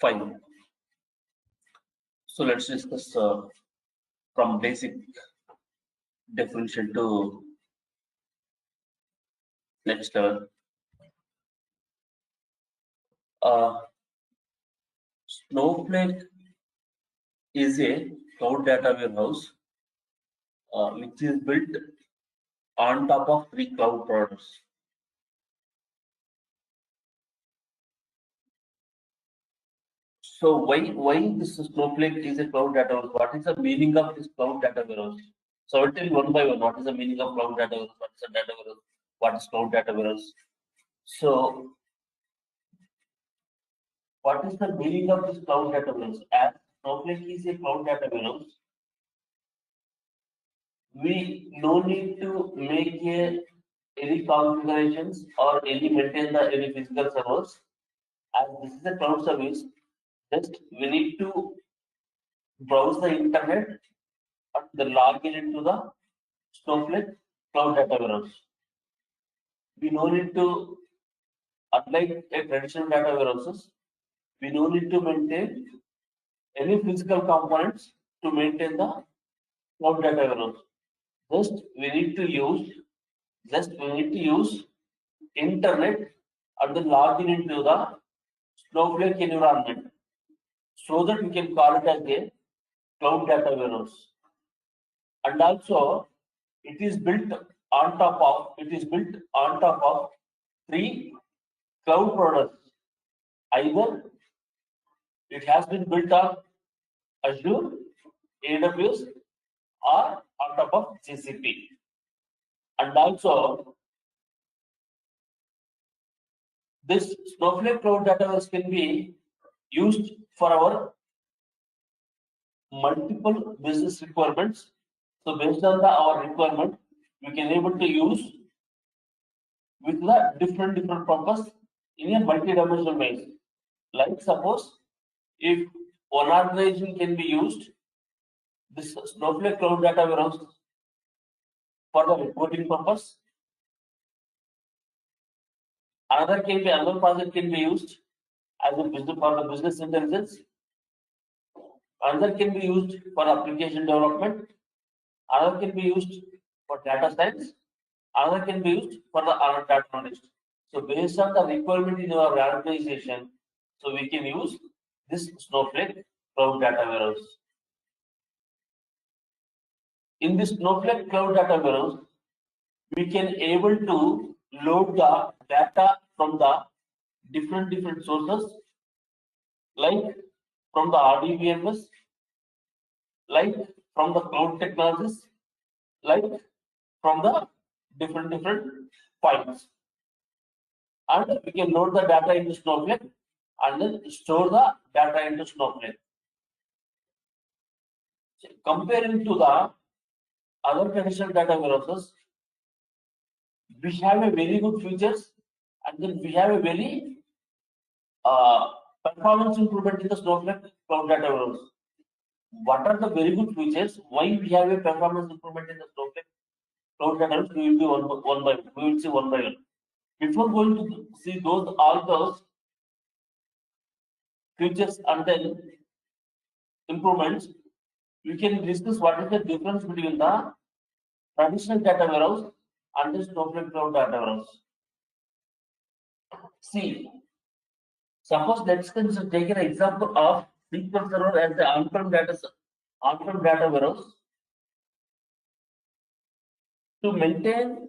Fine. So let's discuss from basic definition to next level. Snowflake is a cloud data warehouse which is built on top of 3 cloud products. So why this Snowflake is a cloud data warehouse? What is the meaning of this cloud data warehouse? So I will tell you one by one. What is the meaning of cloud data warehouse? What is a data warehouse? What is cloud data warehouse? So what is the meaning of this cloud data warehouse? As Snowflake is a cloud data warehouse, we no need to make any configurations or maintain any physical servers. As this is a cloud service, just we need to browse the internet and then log into the Snowflake cloud data warehouse. We no need to, unlike a traditional data warehouses, we no need to maintain any physical components to maintain the cloud data warehouse. Just we need to use internet and then log into the Snowflake environment, so that we can call it as a cloud data warehouse. And also it is built on top of 3 cloud products. Either it has been built on Azure, AWS, or on top of GCP. And also this Snowflake cloud database can be used for our multiple business requirements. So based on our requirement, we can able to use with the different purpose in a multi-dimensional ways. Like suppose if one organization can be used this Snowflake cloud data warehouse for the reporting purpose, another project can be used as a business for the business intelligence, another can be used for application development, another can be used for data science, another can be used for the data analyst. So based on the requirement in our organization, so we can use this Snowflake cloud data warehouse. In this Snowflake cloud data warehouse, we can able to load the data from the different sources, like from the RDBMS, like from the cloud technologies, like from the different files. And we can load the data into Snowflake and then store the data into Snowflake. So comparing to the other traditional data warehouses, we have a very good features, and then we have a very performance improvement in the Snowflake cloud data warehouse. What are the very good features? Why we have a performance improvement in the Snowflake cloud data warehouse? We will see one by one. Before going to see all those features and then improvements, we can discuss what is the difference between the traditional data warehouse and the Snowflake cloud data warehouse. See, suppose let's take an example of SQL Server as the on-prem data warehouse. To maintain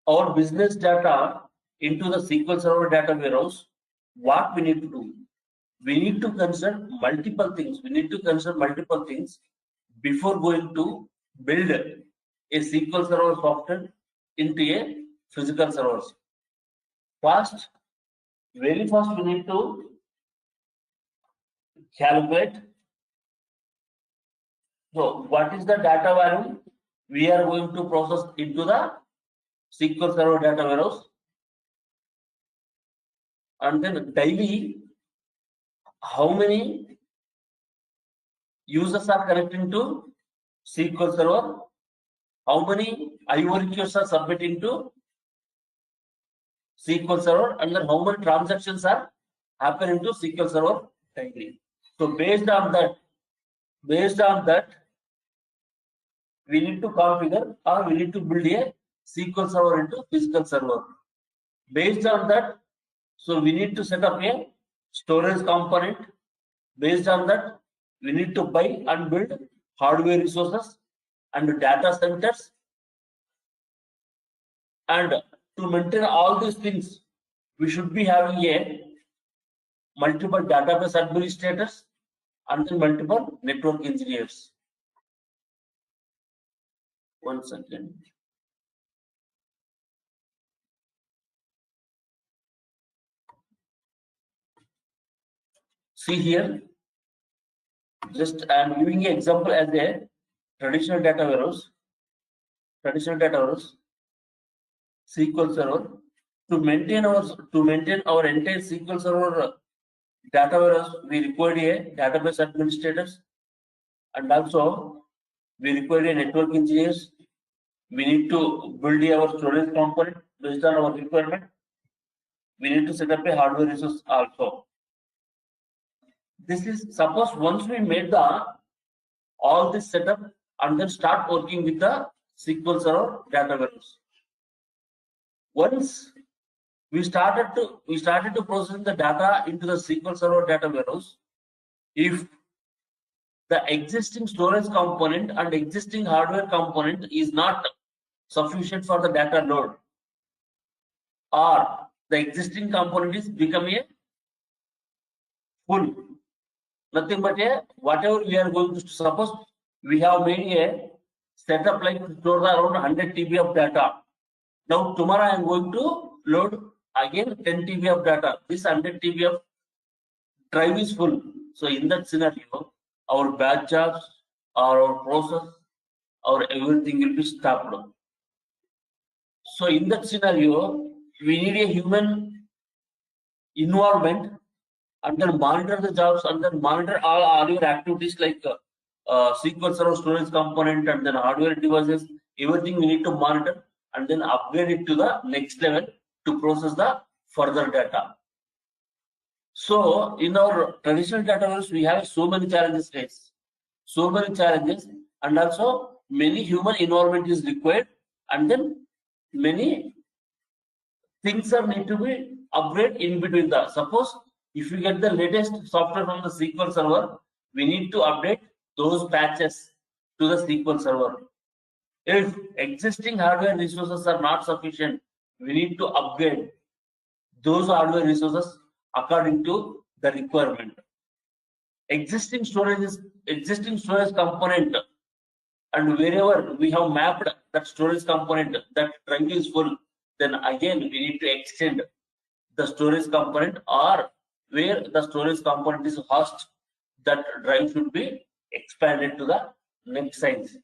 our business data into the SQL Server data warehouse, what we need to do? We need to consider multiple things. Before going to build a SQL Server software into a physical servers. Very first, we need to calculate. So, what is the data value we are going to process into the SQL Server data warehouse? And then daily, how many users are connecting to SQL Server? How many IO requests are submitting to SQL Server? And then how many transactions are happening to SQL Server daily. So based on that, we need to configure or we need to build a SQL server into physical server. Based on that, so we need to set up a storage component. Based on that, we need to buy and build hardware resources and data centers. And to maintain all these things, we should be having a multiple database administrators and then multiple network engineers. One second. See here, just I am giving an example as a traditional data warehouse, SQL server. To maintain our entire SQL server data warehouse, we require a database administrators, and also we require a network engineers. We need to build our storage component based on our requirement. We need to set up a hardware resource also. This is suppose once we made all this setup and then start working with the SQL Server data warehouse. Once we started to process the data into the SQL Server data warehouse, if the existing storage component and existing hardware component is not sufficient for the data load, or the existing component is becoming a full, nothing but a whatever we are going to suppose we have made a setup like to store around 100 TB of data. Now tomorrow I am going to load again 10 TB of data. This 100 TB of drive is full. So in that scenario, our batch jobs, our process, our everything will be stopped. So in that scenario, we need a human involvement and then monitor the jobs and then monitor all your activities like SQL Server storage component and then hardware devices, everything we need to monitor and then upgrade it to the next level to process the further data. So in our traditional database, we have so many challenges faced, and also many human involvement is required, and then many things are need to be upgraded in between the. Suppose if we get the latest software from the SQL Server, we need to update those patches to the SQL Server. If existing hardware resources are not sufficient, we need to upgrade those hardware resources according to the requirement. Existing storage component, and wherever we have mapped that storage component, that drive is full, then again we need to extend the storage component, or where the storage component is host, that drive should be expanded to the next size.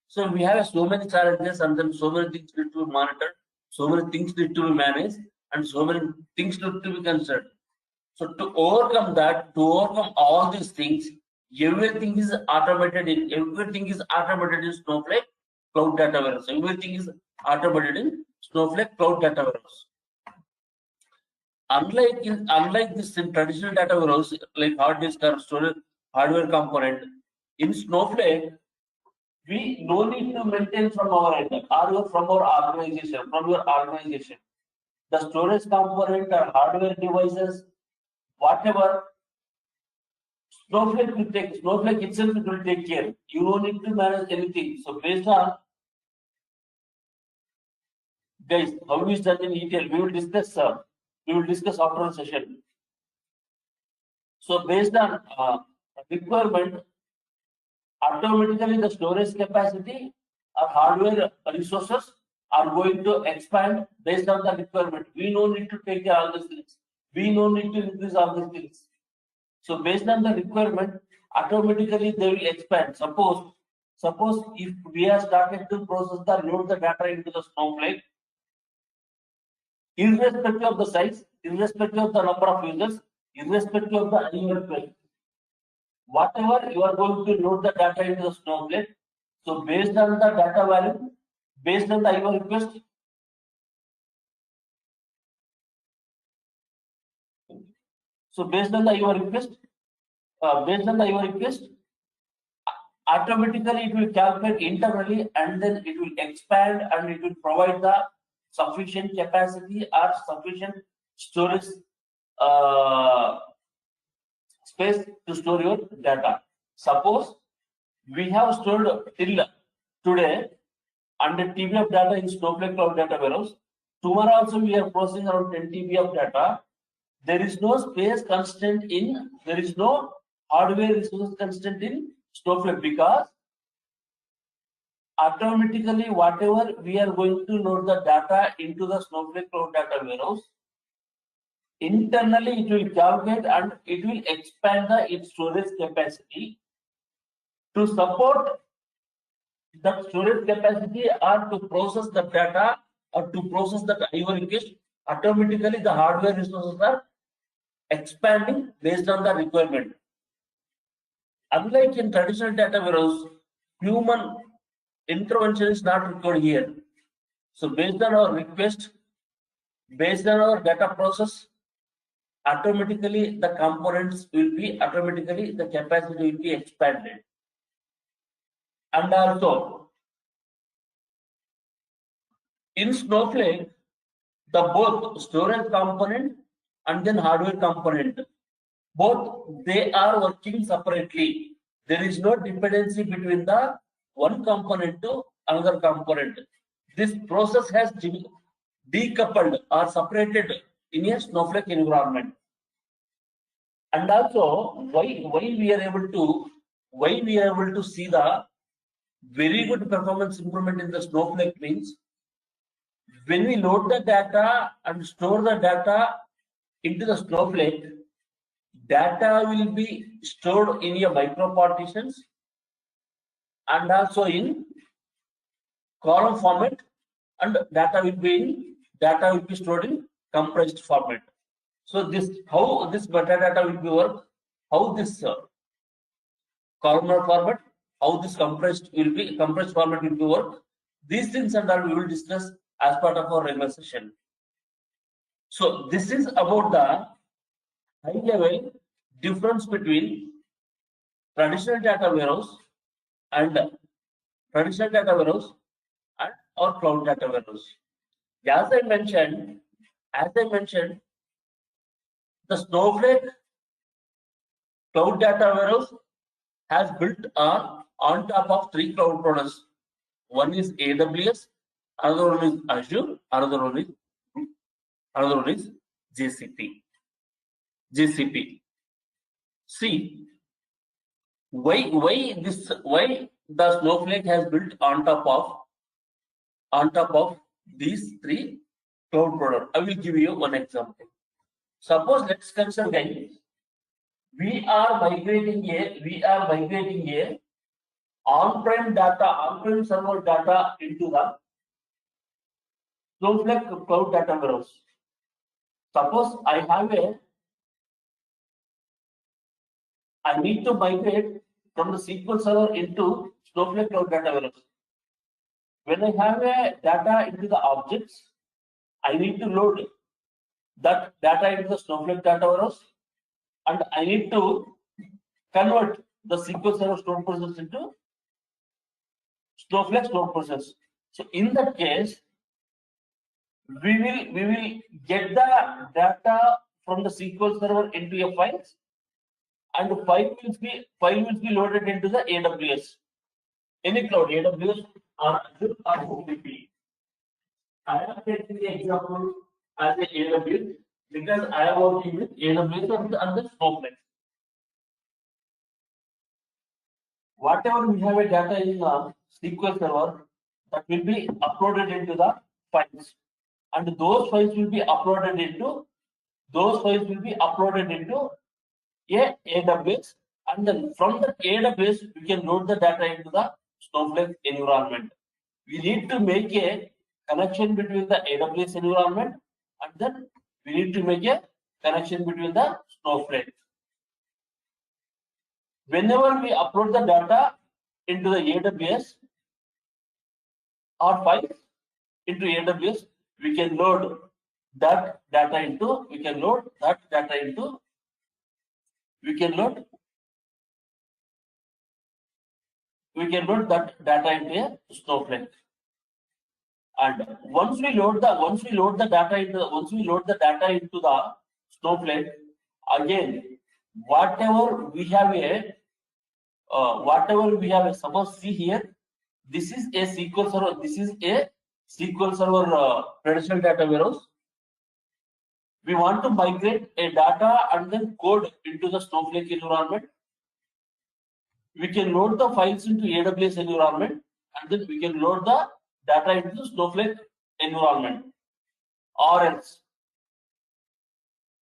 So we have so many challenges, and then so many things need to be monitored, so many things need to be managed, and so many things need to be considered. So to overcome that, to overcome all these things, everything is automated in Snowflake Cloud Data Warehouse. Everything is automated in Snowflake Cloud Data Warehouse. Unlike this in traditional data warehouse like hard disk or storage hardware component, in Snowflake we no need to maintain from our end or from our organization. The storage component or hardware devices, whatever, Snowflake itself will take care. You don't need to manage anything. So based on, guys, how is done in detail, we will discuss after the session. So based on requirement, automatically the storage capacity or hardware resources are going to expand based on the requirement. We no need to take care of all these things. We no need to increase all these things. So based on the requirement, automatically they will expand. Suppose if we are started to process the load the data into the Snowflake, irrespective of the size, irrespective of the number of users, irrespective of the IO request, whatever you are going to load the data into the Snowflake, so based on the data value, based on the IO request, based on your request, automatically it will calculate internally, and then it will expand and it will provide the sufficient capacity or sufficient storage uh, space to store your data. Suppose we have stored till today 100 TB of data in Snowflake Cloud Data Warehouse. Tomorrow also we are processing around 10 TB of data. There is no space constraint in, there is no hardware resource constraint in Snowflake, because automatically whatever we are going to load the data into the Snowflake Cloud Data Warehouse, internally it will calculate and it will expand its storage capacity to support that storage capacity or to process the data or to process that IO request. Automatically the hardware resources are expanding based on the requirement. Unlike in traditional data warehouse, human intervention is not required here. So based on our request, based on our data process, automatically the components will be, automatically the capacity will be expanded. And also in Snowflake, the both storage component and then hardware component, both they are working separately. There is no dependency between the one component to another component. This process has decoupled or separated in a Snowflake environment. And also why we are able to see the very good performance improvement in the Snowflake means, when we load the data and store the data into the Snowflake, data will be stored in your micro partitions and also in column format, and data will be stored in compressed format. So this, how this metadata will be work, how this columnar format, how this compressed format will be work. These things and all we will discuss as part of our regular session. So this is about the high level difference between traditional data warehouse and our cloud data warehouse. As I mentioned, the Snowflake cloud data warehouse has built on top of three cloud products. One is AWS, another one is Azure, another one is GCP. See, why the Snowflake has built on top of these three cloud products. I will give you one example. Suppose let's consider, guys, we are migrating a on-prem server data into the Snowflake cloud data warehouse. Suppose I need to migrate from the SQL Server into Snowflake cloud data warehouse. When I have a data into the objects, I need to load that data into the Snowflake data warehouse, and I need to convert the SQL Server stored process into Snowflake stored process. So in that case, we will get the data from the SQL Server into a file, and the file will be loaded into the AWS, any cloud, AWS or Azure or GCP. I am taking the example as a AWS because I am working with AWS and the Snowflake. Whatever we have a data in the SQL Server, that will be uploaded into the files, and those files will be uploaded into a AWS, and then from the AWS we can load the data into the Snowflake environment. We need to make a connection between the AWS environment, and then we need to make a connection between the Snowflake. Whenever we upload the data into the AWS or files into AWS, we can load that data into we can load that data into a Snowflake. And once we load the data into the Snowflake, again, whatever we have a suppose see here, this is a SQL server. This is a SQL server traditional data warehouse. We want to migrate a data and then code into the Snowflake environment. We can load the files into AWS environment, and then we can load the data into the Snowflake environment. Or else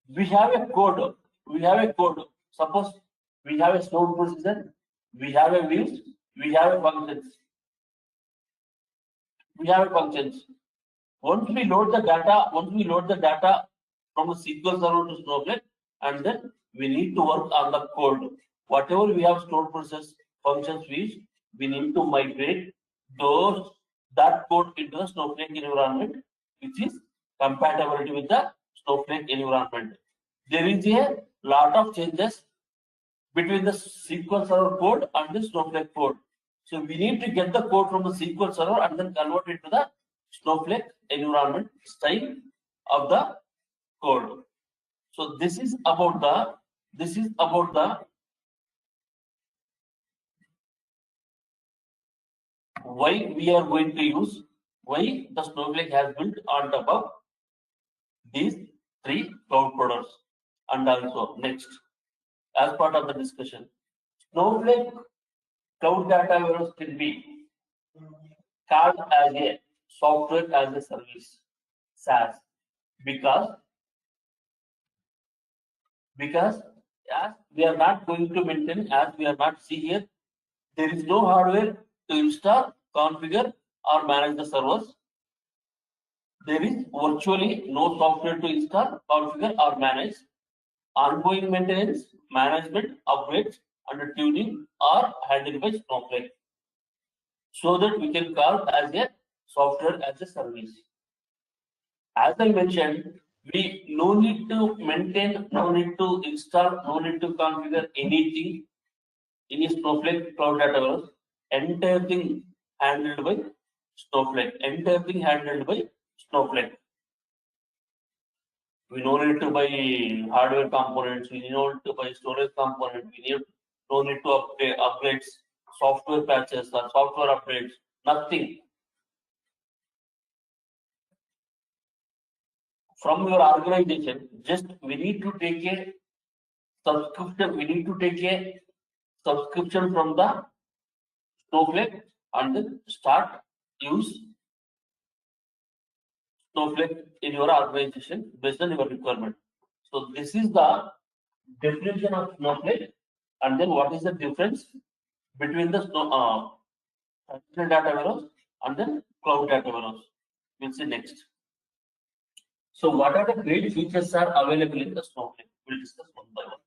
we have a code. Suppose we have a stored procedure, we have a views, we have a functions. Once we load the data from the SQL server to Snowflake, and then we need to work on the code. Whatever we have stored process, functions, views, we need to migrate that code into the Snowflake environment, which is compatibility with the Snowflake environment. There is a lot of changes between the SQL Server code and the Snowflake code. So we need to get the code from the SQL Server and then convert it to the Snowflake environment style of the code. So this is about the why we are going to use, why the Snowflake has built on top of these three cloud products. And also next, as part of the discussion, Snowflake cloud data warehouse can be called as a software as a service, SaaS, because as we are not going to maintain, as we are not see here, there is no hardware to install, configure, or manage the servers. There is virtually no software to install, configure, or manage. Ongoing maintenance, management, upgrades, and tuning are handled by Snowflake, so that we can call as a software as a service. As I mentioned, we no need to maintain, no need to install, no need to configure anything in a Snowflake cloud data warehouse. Entire thing handled by Snowflake. We no need to buy hardware components. We no need to buy storage components. No need to upgrades, software patches or software updates. Nothing. From your organization, just we need to take a subscription. We need to take a subscription from the Snowflake and then start use Snowflake in your organization based on your requirement. So this is the definition of Snowflake, and then what is the difference between the traditional data warehouse and then cloud data warehouse? We'll see next. So what are the great features are available in the Snowflake? We'll discuss one by one.